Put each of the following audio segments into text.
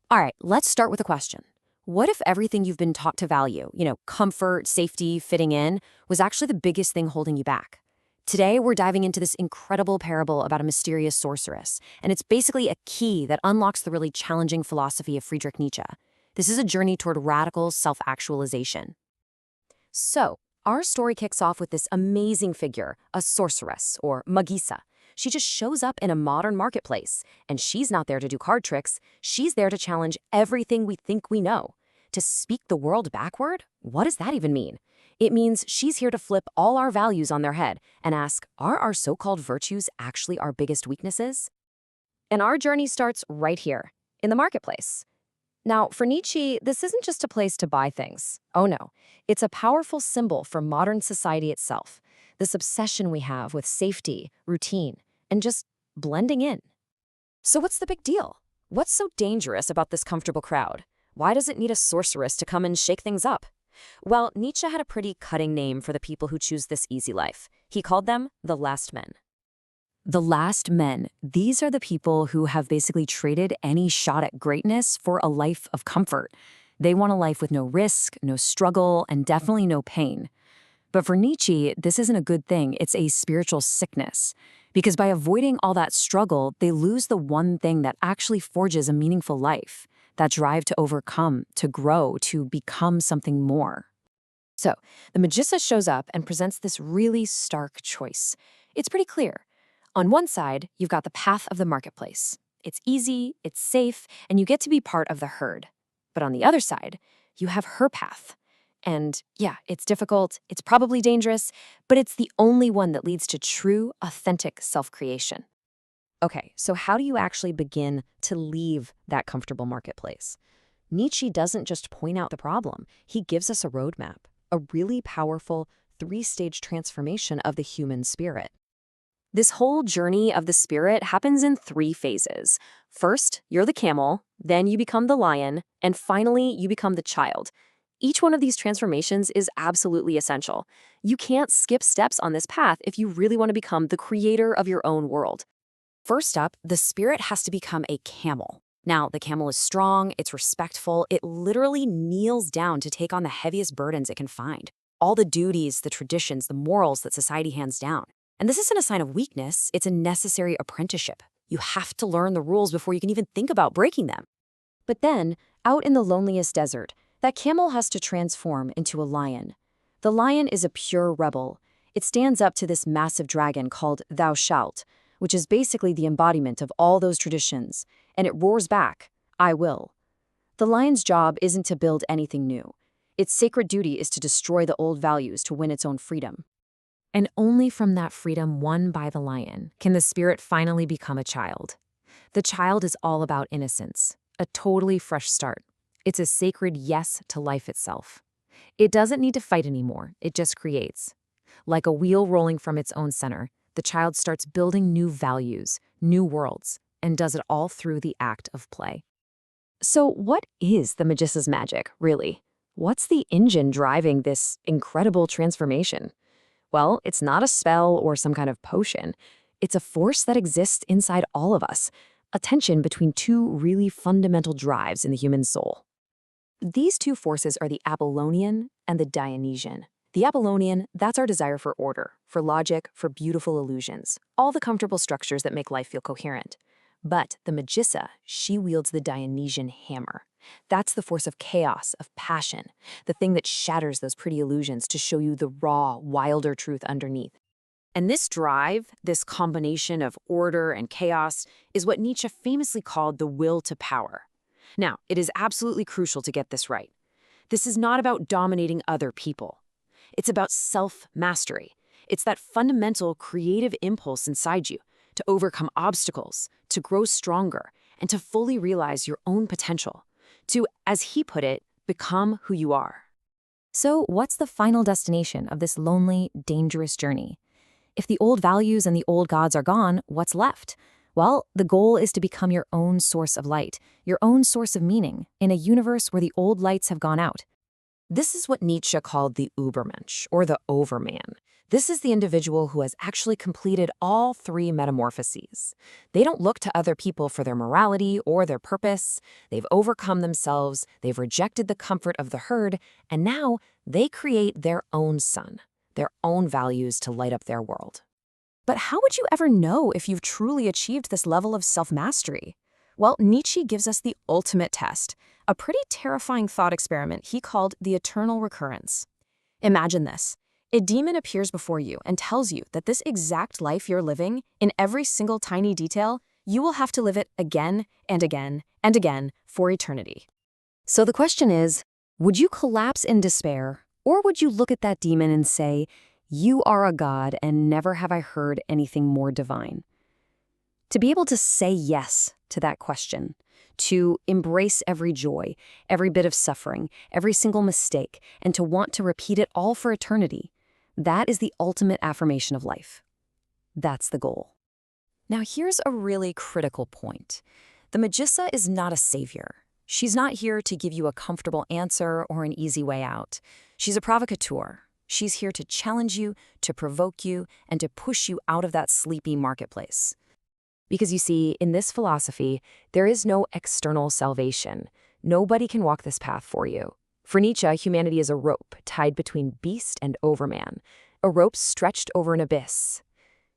All right, let's start with a question. What if everything you've been taught to value, comfort, safety, fitting in, was actually the biggest thing holding you back? Today, we're diving into this incredible parable about a mysterious sorceress, and it's basically a key that unlocks the really challenging philosophy of Friedrich Nietzsche. This is a journey toward radical self-actualization. So, our story kicks off with this amazing figure, a sorceress, or magisa. She just shows up in a modern marketplace, and she's not there to do card tricks. She's there to challenge everything we think we know. To speak the world backward? What does that even mean? It means she's here to flip all our values on their head and ask, are our so-called virtues actually our biggest weaknesses? And our journey starts right here, in the marketplace. Now, for Nietzsche, this isn't just a place to buy things. Oh no, it's a powerful symbol for modern society itself. This obsession we have with safety, routine, and just blending in. So what's the big deal? What's so dangerous about this comfortable crowd? Why does it need a sorceress to come and shake things up? Well, Nietzsche had a pretty cutting name for the people who choose this easy life. He called them the last men. The last men, these are the people who have basically traded any shot at greatness for a life of comfort. They want a life with no risk, no struggle, and definitely no pain. But for Nietzsche, this isn't a good thing. It's a spiritual sickness. Because by avoiding all that struggle, they lose the one thing that actually forges a meaningful life, that drive to overcome, to grow, to become something more. So, the Magissa shows up and presents this really stark choice. It's pretty clear. On one side, you've got the path of the marketplace. It's easy, it's safe, and you get to be part of the herd. But on the other side, you have her path. And yeah, it's difficult, it's probably dangerous, but it's the only one that leads to true, authentic self-creation. Okay, so how do you actually begin to leave that comfortable marketplace? Nietzsche doesn't just point out the problem, he gives us a roadmap, a really powerful three-stage transformation of the human spirit. This whole journey of the spirit happens in three phases. First, you're the camel, then you become the lion, and finally, you become the child. Each one of these transformations is absolutely essential. You can't skip steps on this path if you really want to become the creator of your own world. First up, the spirit has to become a camel. Now, the camel is strong, it's respectful, it literally kneels down to take on the heaviest burdens it can find. All the duties, the traditions, the morals that society hands down. And this isn't a sign of weakness, it's a necessary apprenticeship. You have to learn the rules before you can even think about breaking them. But then, out in the loneliest desert, that camel has to transform into a lion. The lion is a pure rebel. It stands up to this massive dragon called Thou Shalt, which is basically the embodiment of all those traditions, and it roars back, I will. The lion's job isn't to build anything new. Its sacred duty is to destroy the old values to win its own freedom. And only from that freedom won by the lion can the spirit finally become a child. The child is all about innocence, a totally fresh start. It's a sacred yes to life itself. It doesn't need to fight anymore, it just creates. Like a wheel rolling from its own center, the child starts building new values, new worlds, and does it all through the act of play. So what is the Magissa's magic, really? What's the engine driving this incredible transformation? Well, it's not a spell or some kind of potion. It's a force that exists inside all of us, a tension between two really fundamental drives in the human soul. These two forces are the Apollonian and the Dionysian. The Apollonian, that's our desire for order, for logic, for beautiful illusions, all the comfortable structures that make life feel coherent. But the Magissa, she wields the Dionysian hammer. That's the force of chaos, of passion, the thing that shatters those pretty illusions to show you the raw, wilder truth underneath. And this drive, this combination of order and chaos, is what Nietzsche famously called the will to power. Now, it is absolutely crucial to get this right. This is not about dominating other people. It's about self-mastery. It's that fundamental creative impulse inside you to overcome obstacles, to grow stronger, and to fully realize your own potential. To, as he put it, become who you are. So what's the final destination of this lonely, dangerous journey? If the old values and the old gods are gone, what's left? Well, the goal is to become your own source of light, your own source of meaning, in a universe where the old lights have gone out. This is what Nietzsche called the Übermensch, or the overman. This is the individual who has actually completed all three metamorphoses. They don't look to other people for their morality or their purpose. They've overcome themselves, they've rejected the comfort of the herd, and now they create their own sun, their own values to light up their world. But how would you ever know if you've truly achieved this level of self-mastery? Well, Nietzsche gives us the ultimate test, a pretty terrifying thought experiment he called the eternal recurrence. Imagine this. A demon appears before you and tells you that this exact life you're living, in every single tiny detail, you will have to live it again and again and again for eternity. So the question is, would you collapse in despair, or would you look at that demon and say, "You are a god, and never have I heard anything more divine"? To be able to say yes to that question, to embrace every joy, every bit of suffering, every single mistake, and to want to repeat it all for eternity, that is the ultimate affirmation of life. That's the goal. Now here's a really critical point. The Magissa is not a savior. She's not here to give you a comfortable answer or an easy way out. She's a provocateur. She's here to challenge you, to provoke you, and to push you out of that sleepy marketplace. Because you see, in this philosophy, there is no external salvation. Nobody can walk this path for you. For Nietzsche, humanity is a rope tied between beast and overman, a rope stretched over an abyss.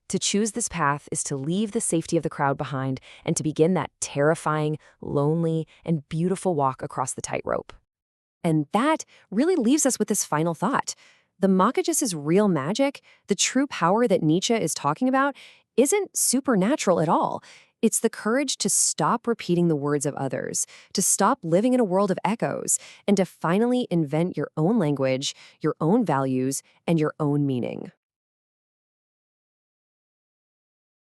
To choose this path is to leave the safety of the crowd behind and to begin that terrifying, lonely, and beautiful walk across the tightrope. And that really leaves us with this final thought. The Makajis's real magic, the true power that Nietzsche is talking about, isn't supernatural at all. It's the courage to stop repeating the words of others, to stop living in a world of echoes, and to finally invent your own language, your own values, and your own meaning.